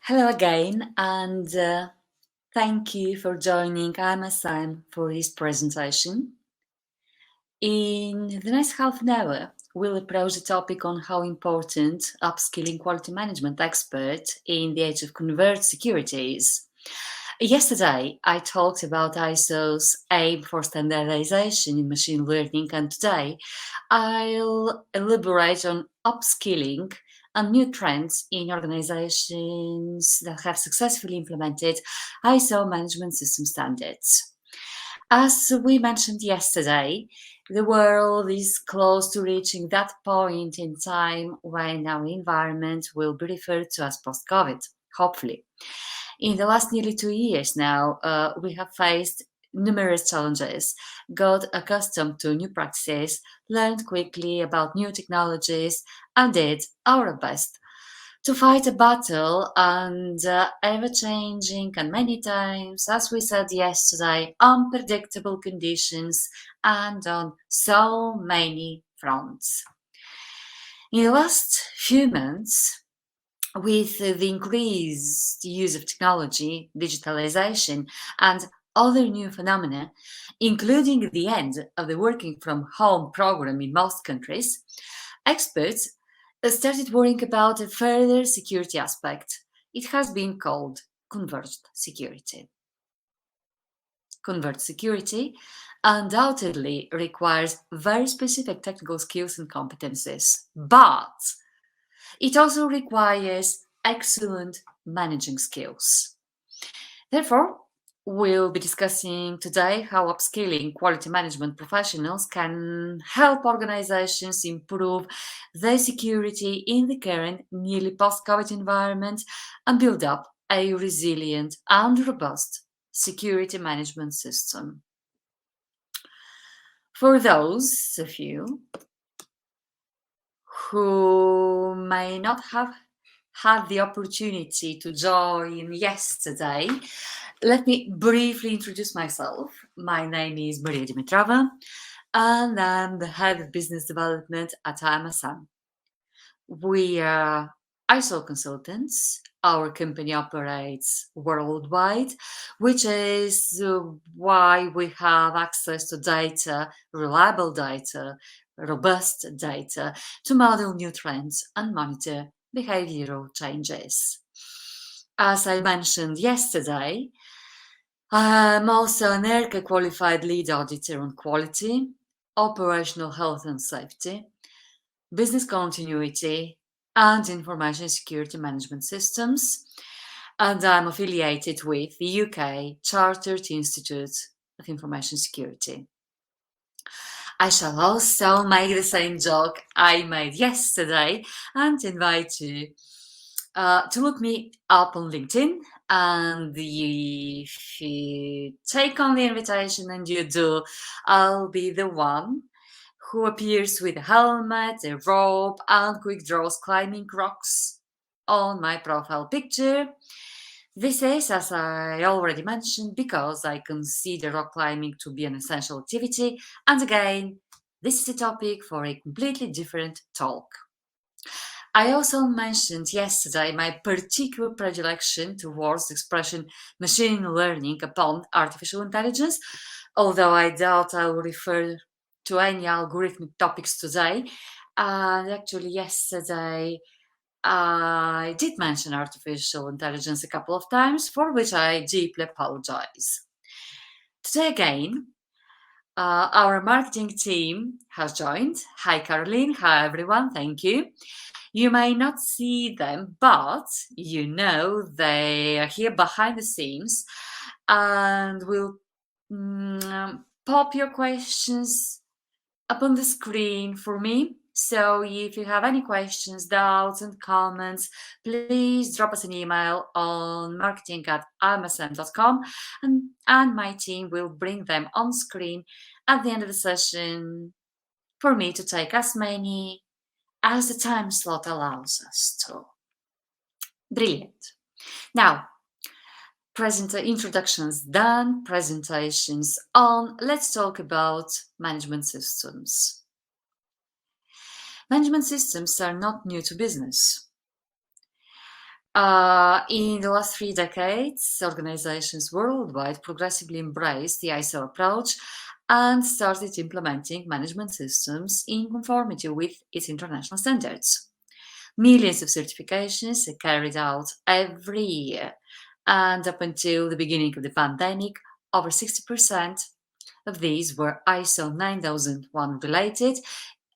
Hello again, and thank you for joining IMSM for this presentation. In the next half an hour, we'll approach the topic on how important upskilling quality management expert in the age of converged security is. Yesterday, I talked about ISO's aim for standardization in machine learning, and today I'll elaborate on upskilling and new trends in organizations that have successfully implemented ISO management system standards. As we mentioned yesterday, the world is close to reaching that point in time when our environment will be referred to as post-COVID, hopefully. In the last nearly 2 years now, we have faced numerous challenges, got accustomed to new practices, learned quickly about new technologies, and did our best to fight a battle and ever-changing and many times, as we said yesterday, unpredictable conditions and on so many fronts. In the last few months, with the increased use of technology, digitalization, and other new phenomena, including the end of the working from home program in most countries, experts started worrying about a further security aspect. It has been called converged security. Converged security undoubtedly requires very specific technical skills and competencies, but it also requires excellent managing skills. Therefore, we'll be discussing today how upskilling quality management professionals can help organizations improve their security in the current nearly post-COVID environment and build up a resilient and robust security management system. For those of you who may not have had the opportunity to join yesterday, let me briefly introduce myself. My name is Dimitrova, and I'm the head of business development at IMSM. We are ISO consultants. Our company operates worldwide, which is why we have access to data, reliable data, robust data, to model new trends and monitor behavioral changes. As I mentioned yesterday, I'm also an ERCA qualified lead auditor on quality, operational health and safety, business continuity, and information security management systems, and I'm affiliated with the UK Chartered Institute of Information Security. I shall also make the same joke I made yesterday and invite you to look me up on LinkedIn. And if you take on the invitation, and you do, I'll be the one who appears with a helmet, a rope, and quick draws climbing rocks on my profile picture. This is, as I already mentioned, because I consider rock climbing to be an essential activity, and again, this is a topic for a completely different talk. I also mentioned yesterday my particular predilection towards the expression machine learning upon artificial intelligence, although I doubt I will refer to any algorithmic topics today. And actually, yesterday I did mention artificial intelligence a couple of times, for which I deeply apologize. Today again, our marketing team has joined. Hi, Caroline. Hi, everyone. Thank you. You may not see them, but you know they are here behind the scenes and will pop your questions up on the screen for me. So if you have any questions, doubts, and comments, please drop us an email on marketing@imsm.com, and my team will bring them on screen at the end of the session for me to take as many as the time slot allows us to. Brilliant. Now, introductions done, presentations on. Let's talk about management systems. Management systems are not new to business. In the last 3 decades, organizations worldwide progressively embraced the ISO approach and started implementing management systems in conformity with its international standards. Millions of certifications are carried out every year, and up until the beginning of the pandemic, over 60% of these were ISO 9001 related.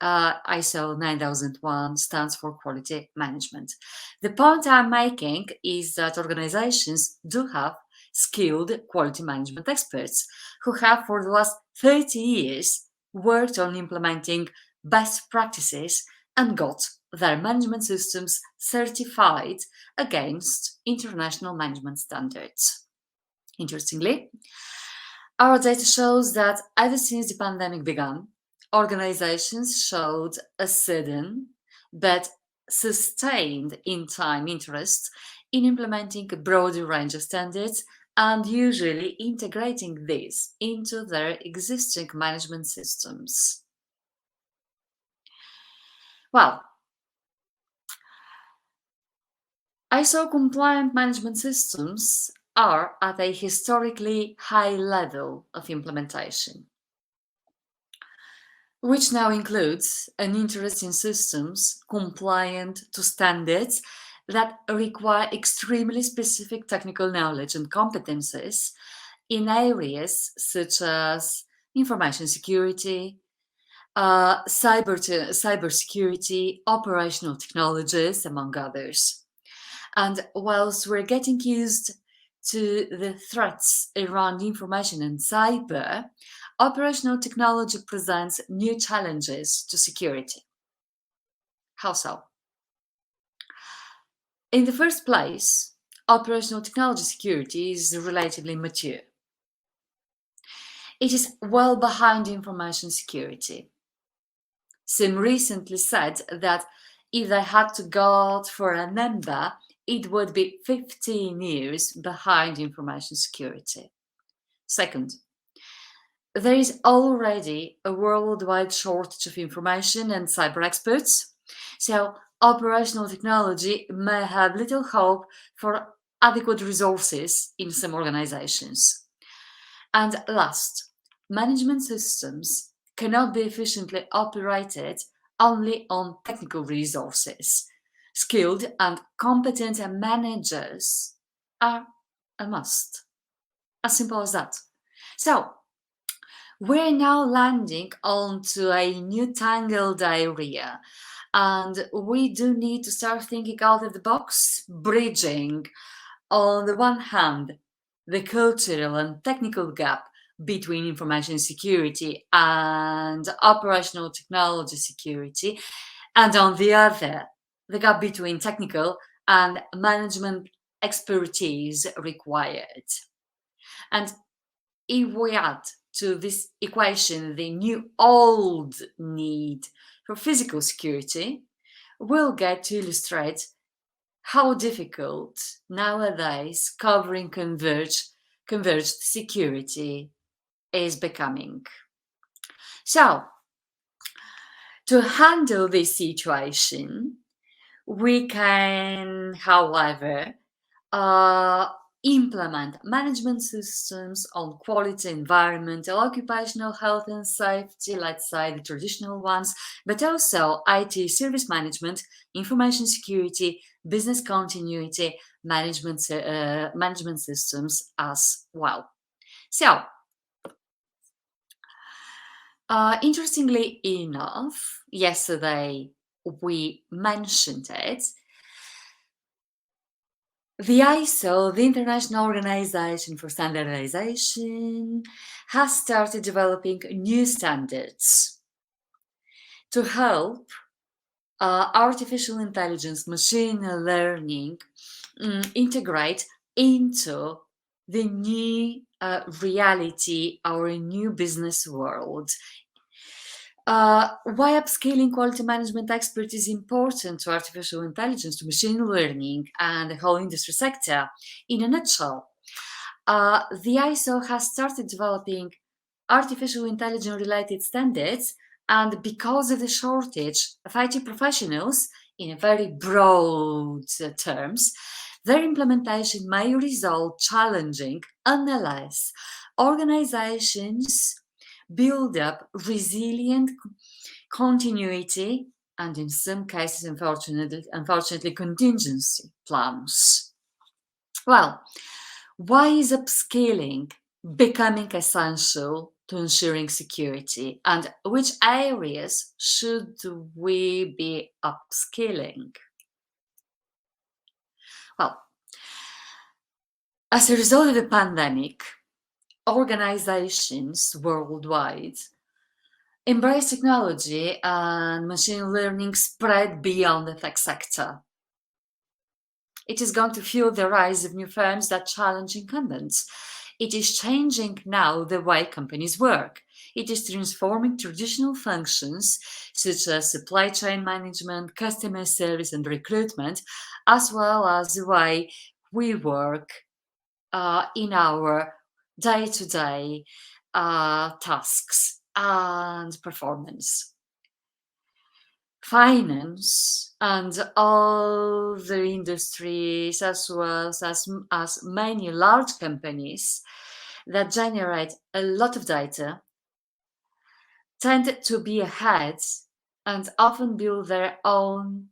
ISO 9001 stands for quality management. The point I'm making is that organizations do have skilled quality management experts who have for the last 30 years worked on implementing best practices and got their management systems certified against international management standards. Interestingly, our data shows that ever since the pandemic began, organizations showed a sudden but sustained in time interest in implementing a broader range of standards and usually integrating these into their existing management systems. Well, ISO compliant management systems are at a historically high level of implementation, which now includes an interest in systems compliant to standards that require extremely specific technical knowledge and competences in areas such as information security, cybersecurity, operational technologies, among others. And whilst we're getting used to the threats around information and cyber, operational technology presents new challenges to security. How so? In the first place, operational technology security is relatively mature. It is well behind information security. Some recently said that if they had to go for a number, it would be 15 years behind information security. Second, there is already a worldwide shortage of information and cyber experts, so operational technology may have little hope for adequate resources in some organizations. And last, management systems cannot be efficiently operated only on technical resources. Skilled and competent managers are a must. As simple as that. So, we're now landing onto a new tangled area, and we do need to start thinking out of the box, bridging, on the one hand, the cultural and technical gap between information security and operational technology security, and on the other, the gap between technical and management expertise required. And if we add to this equation the new old need for physical security, we'll get to illustrate how difficult nowadays covering converged security is becoming. So, to handle this situation, we can, however, implement management systems on quality, environmental, occupational health and safety, let's say the traditional ones, but also IT service management, information security, business continuity, management systems as well. So, interestingly enough, yesterday we mentioned it, the ISO, the International Organization for Standardization, has started developing new standards to help artificial intelligence, machine learning integrate into the new reality, our new business world. Why upscaling quality management expert is important to artificial intelligence, to machine learning, and the whole industry sector. In a nutshell, the ISO has started developing artificial intelligence related standards, and because of the shortage of IT professionals, in a very broad terms, Their implementation may result challenging unless organizations build up resilient continuity and, in some cases, unfortunately, contingency plans. Well, why is upskilling becoming essential to ensuring security, and which areas should we be upskilling? Well, as a result of the pandemic, organizations worldwide embrace technology and machine learning spread beyond the tech sector. It is going to fuel the rise of new firms that challenge incumbents. It is changing now the way companies work. It is transforming traditional functions such as supply chain management, customer service, and recruitment, as well as the way we work in our day-to-day tasks and performance. Finance and other industries, as well as many large companies that generate a lot of data, tend to be ahead and often build their own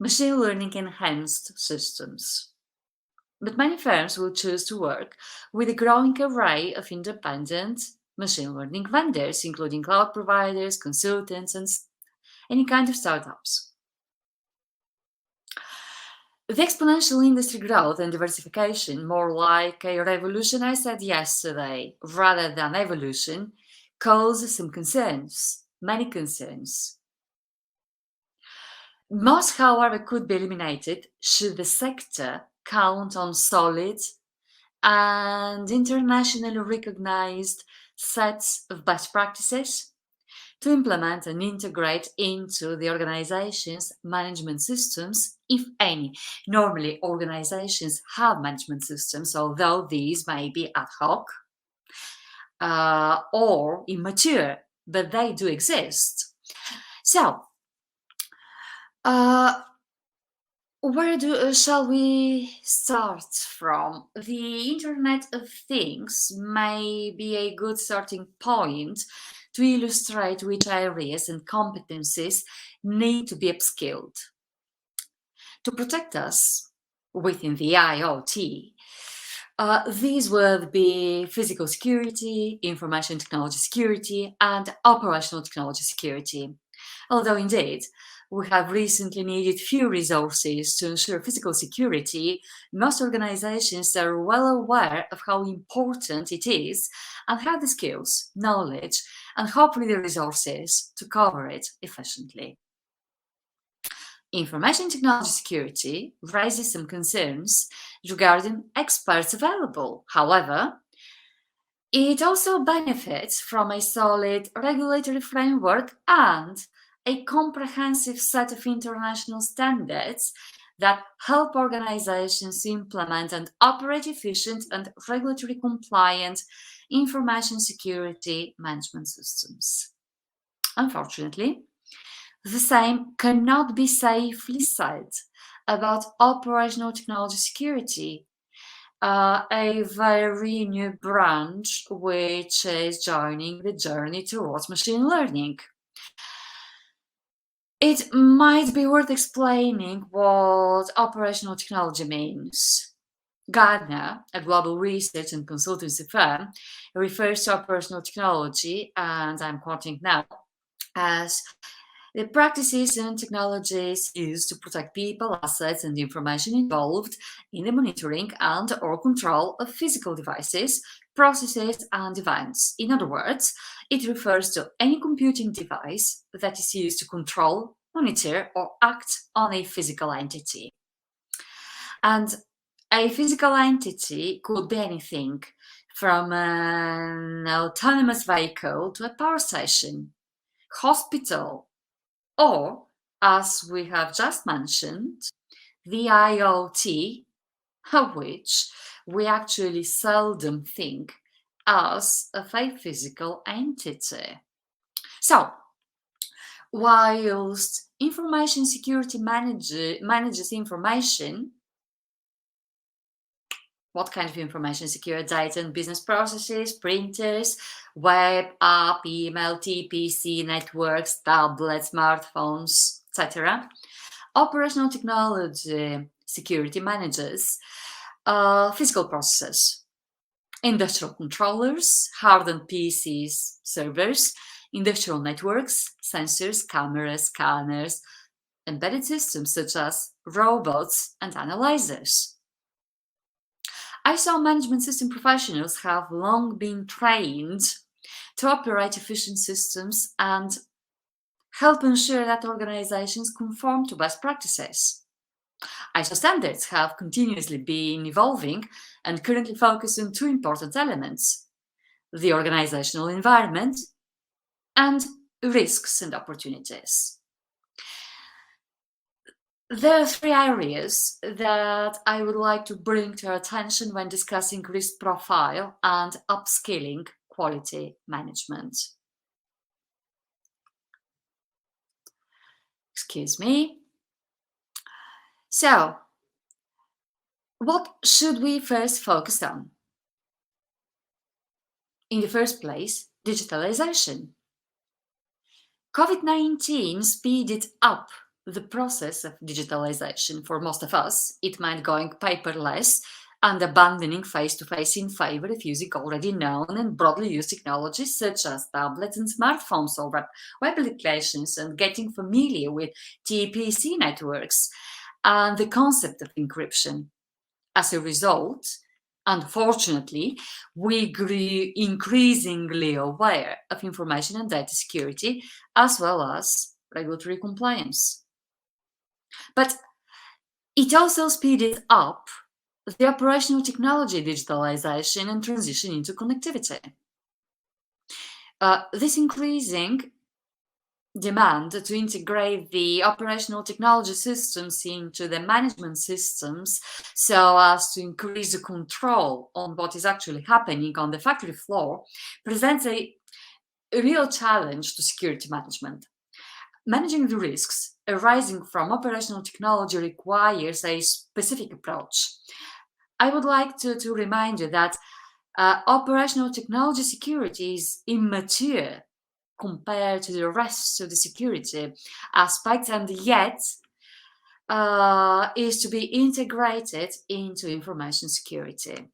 machine learning enhanced systems. But many firms will choose to work with a growing array of independent machine learning vendors, including cloud providers, consultants, and any kind of startups. The exponential industry growth and diversification, more like a revolution, I said yesterday, rather than evolution, causes some concerns, many concerns. Most, however, could be eliminated should the sector count on solid and internationally recognized sets of best practices to implement and integrate into the organization's management systems, if any. Normally, organizations have management systems, although these may be ad hoc or immature, but they do exist. So, where shall we start from? The Internet of Things may be a good starting point to illustrate which areas and competencies need to be upskilled. To protect us within the IoT, these would be physical security, information technology security, and operational technology security. Although indeed, we have recently needed few resources to ensure physical security, most organizations are well aware of how important it is and have the skills, knowledge, and hopefully the resources to cover it efficiently. Information technology security raises some concerns regarding experts available. However, it also benefits from a solid regulatory framework and a comprehensive set of international standards that help organizations implement and operate efficient and regulatory compliant information security management systems. Unfortunately, the same cannot be safely said about operational technology security, a very new branch which is joining the journey towards machine learning. It might be worth explaining what operational technology means. Gartner, a global research and consultancy firm, refers to operational technology, and I'm quoting now, as the practices and technologies used to protect people, assets, and information involved in the monitoring and/or control of physical devices, processes, and events. In other words, it refers to any computing device that is used to control, monitor, or act on a physical entity. And a physical entity could be anything from an autonomous vehicle to a power station, hospital, or, as we have just mentioned, the IoT, of which we actually seldom think as of a physical entity. So, whilst information security manages information, what kind of information secure data and business processes, printers, web, app, email, TPC, networks, tablets, smartphones, etc. Operational technology security manages physical processes, industrial controllers, hardened PCs, servers, industrial networks, sensors, cameras, scanners, embedded systems such as robots and analyzers. ISO management system professionals have long been trained to operate efficient systems and help ensure that organizations conform to best practices. ISO standards have continuously been evolving and currently focus on two important elements: the organizational environment and risks and opportunities. There are three areas that I would like to bring to your attention when discussing risk profile and upskilling quality management. Excuse me. So, what should we first focus on? In the first place, digitalization. COVID-19 speeded up the process of digitalization for most of us. It meant going paperless and abandoning face-to-face in favor of using already known and broadly used technologies such as tablets and smartphones or web applications, and getting familiar with TPC networks and the concept of encryption. As a result, unfortunately, we grew increasingly aware of information and data security as well as regulatory compliance. But it also speeded up the operational technology digitalization and transition into connectivity. This increasing demand to integrate the operational technology systems into the management systems so as to increase the control on what is actually happening on the factory floor presents a real challenge to security management. Managing the risks arising from operational technology requires a specific approach. I would like to remind you that operational technology security is immature compared to the rest of the security aspects, and yet is to be integrated into information security.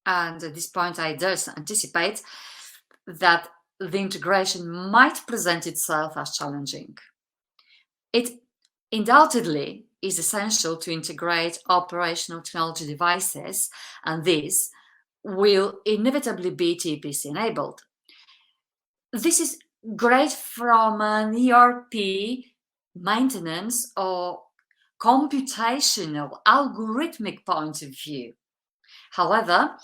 And at this point, I dare anticipate that the integration might present itself as challenging. It undoubtedly is essential to integrate operational technology devices, and this will inevitably be TPC enabled. This is great from an ERP maintenance or computational algorithmic point of view. However,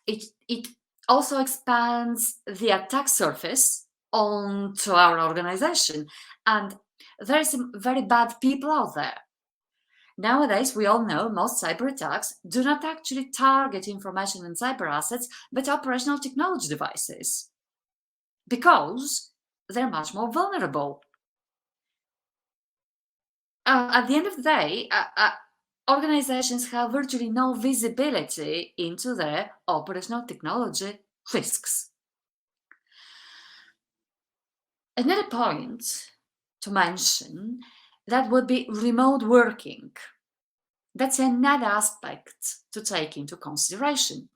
it also expands the attack surface onto our organization, and there are some very bad people out there. Nowadays, we all know most cyber attacks do not actually target information and cyber assets, but operational technology devices, because they're much more vulnerable. At the end of the day, organizations have virtually no visibility into their operational technology risks. Another point to mention that would be remote working. That's another aspect to take into consideration.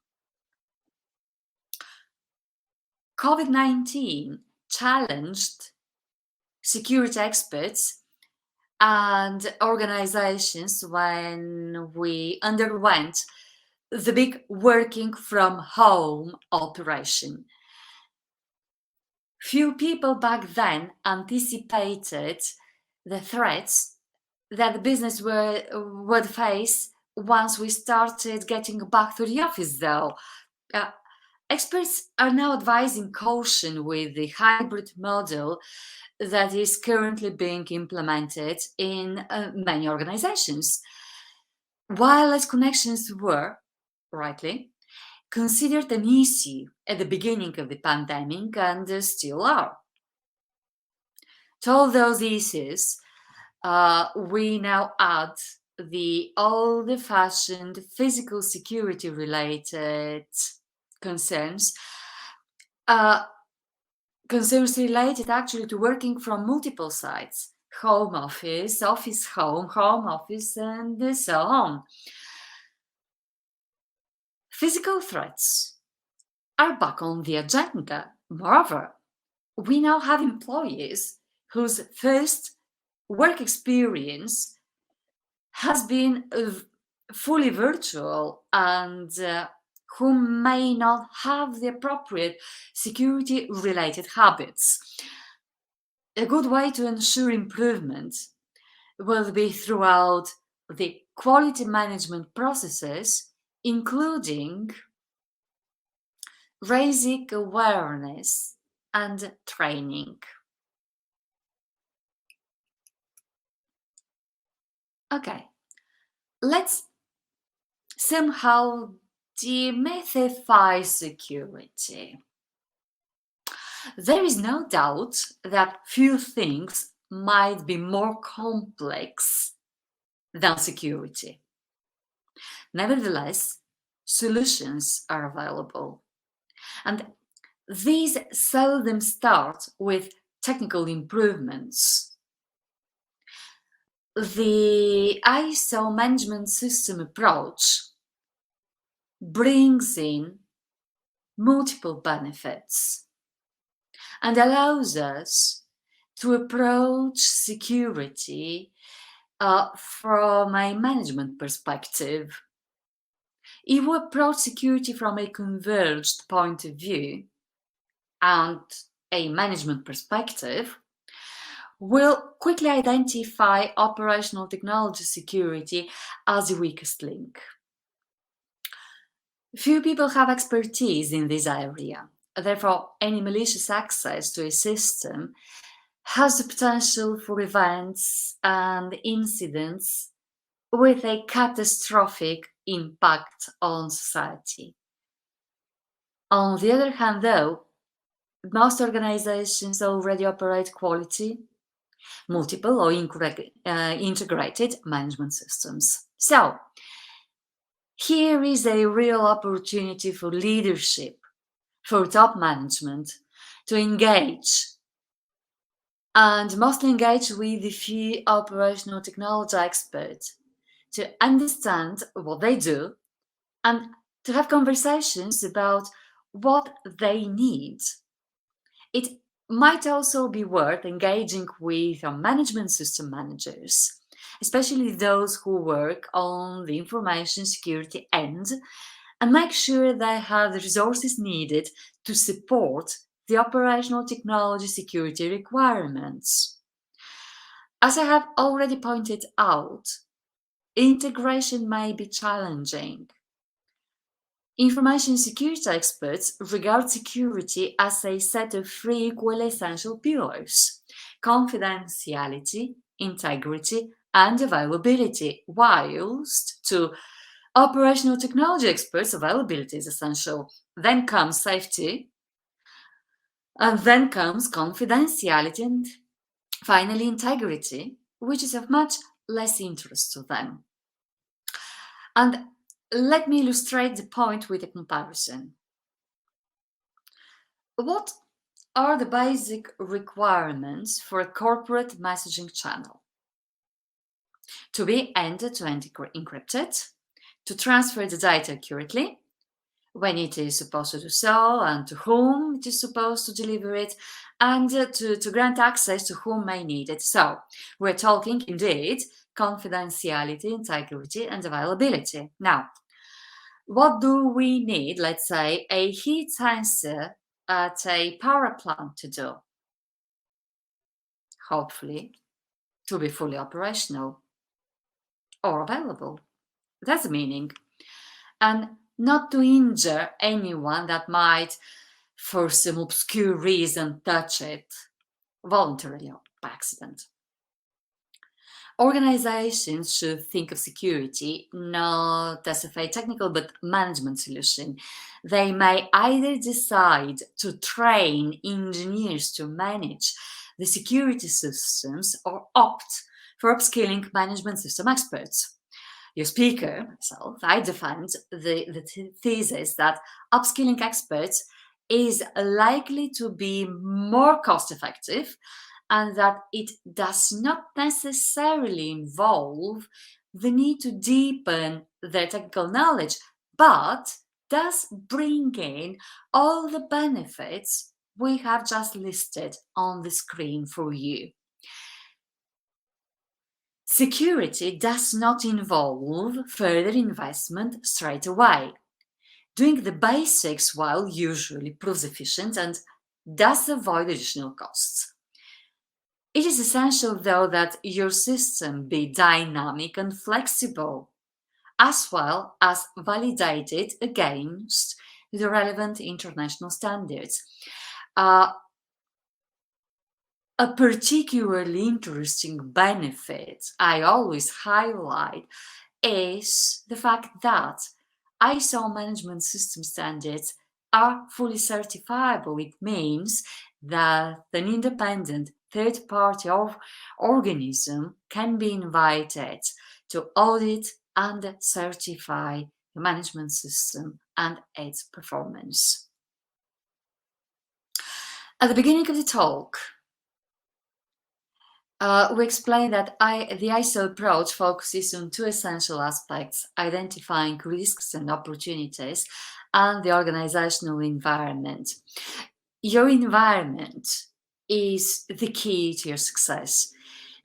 COVID-19 challenged security experts and organizations when we underwent the big working from home operation. Few people back then anticipated the threats that the business would face once we started getting back to the office, though. Experts are now advising caution with the hybrid model that is currently being implemented in many organizations. Wireless connections were, rightly, considered an issue at the beginning of the pandemic and still are. To all those issues, we now add the old-fashioned physical security related concerns, uh, concerns related actually to working from multiple sites: home office, office home, home office, and so on. Physical threats are back on the agenda. Moreover, we now have employees whose first work experience has been fully virtual and who may not have the appropriate security related habits. A good way to ensure improvement will be throughout the quality management processes, including raising awareness and training. Okay, let's somehow demystify security. There is no doubt that few things might be more complex than security. Nevertheless, solutions are available, and these seldom start with technical improvements. The ISO management system approach brings in multiple benefits and allows us to approach security from a management perspective. If we approach security from a converged point of view and a management perspective, we'll quickly identify operational technology security as the weakest link. Few people have expertise in this area. Therefore, any malicious access to a system has the potential for events and incidents with a catastrophic impact on society. On the other hand, though, most organizations already operate quality, multiple or integrated management systems. So, here is a real opportunity for leadership, for top management to engage, and mostly engage with the few operational technology experts to understand what they do and to have conversations about what they need. It might also be worth engaging with management system managers, especially those who work on the information security end, and make sure they have the resources needed to support the operational technology security requirements. As I have already pointed out, integration may be challenging. Information security experts regard security as a set of three equally essential pillars: confidentiality, integrity, and availability, whilst to operational technology experts, availability is essential. Then comes safety, and then comes confidentiality, and finally integrity, which is of much less interest to them. And let me illustrate the point with a comparison. What are the basic requirements for a corporate messaging channel? To be end-to-end encrypted, to transfer the data accurately, when it is supposed to do so, and to whom it is supposed to deliver it, and to grant access to whom may need it. So, we're talking indeed confidentiality, integrity, and availability. Now, what do we need, let's say, a heat sensor at a power plant to do? Hopefully, to be fully operational or available. That's the meaning. And not to injure anyone that might, for some obscure reason, touch it voluntarily or by accident. Organizations should think of security not as a technical but management solution. They may either decide to train engineers to manage the security systems or opt for upskilling management system experts. your speaker, myself, I defend the thesis that upskilling experts is likely to be more cost effective and that it does not necessarily involve the need to deepen their technical knowledge, but does bring in all the benefits we have just listed on the screen for you. Security does not involve further investment straight away. Doing the basics well usually proves efficient and does avoid additional costs. It is essential, though, that your system be dynamic and flexible, as well as validated against the relevant international standards. A particularly interesting benefit I always highlight is the fact that ISO management system standards are fully certifiable. It means that an independent third-party organism can be invited to audit and certify the management system and its performance. At the beginning of the talk, we explained that the ISO approach focuses on two essential aspects: identifying risks and opportunities and the organizational environment. Your environment is the key to your success.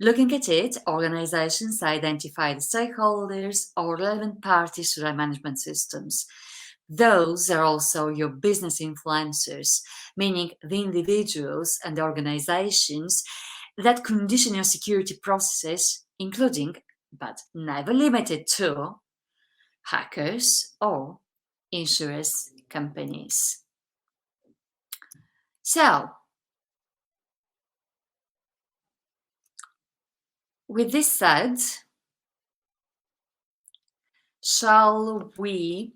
Looking at it, organizations identify the stakeholders or relevant parties to their management systems. Those are also your business influencers, meaning the individuals and the organizations that condition your security processes, including, but never limited to, hackers or insurance companies. So, with this said, shall we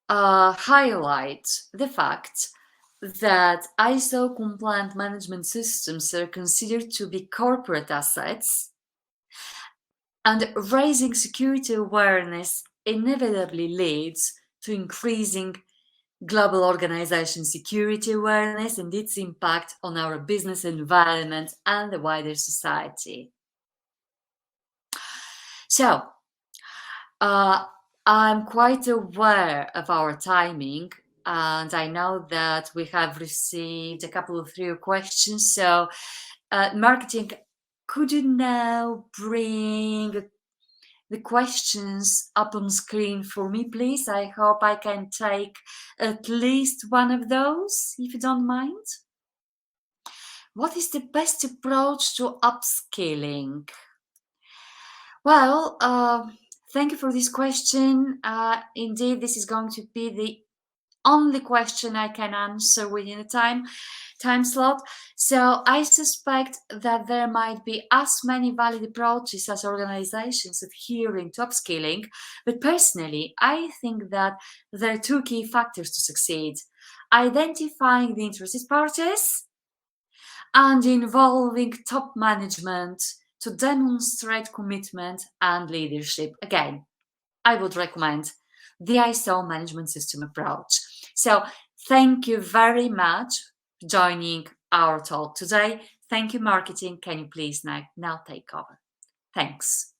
highlight the fact that ISO compliant management systems are considered to be corporate assets, and raising security awareness inevitably leads to increasing global organization security awareness and its impact on our business environment and the wider society. So, I'm quite aware of our timing, and I know that we have received a couple of 3 questions. So, marketing, could you now bring the questions up on screen for me, please? I hope I can take at least one of those, if you don't mind. What is the best approach to upscaling? Well, thank you for this question. Indeed, this is going to be the only question I can answer within a time slot. So I suspect that there might be as many valid approaches as organizations adhering to upskilling, but personally, I think that there are 2 key factors to succeed: identifying the interested parties and involving top management to demonstrate commitment and leadership. Again, I would recommend the ISO management system approach. So thank you very much for joining our talk today. Thank you, marketing. Can you please now take over? Thanks.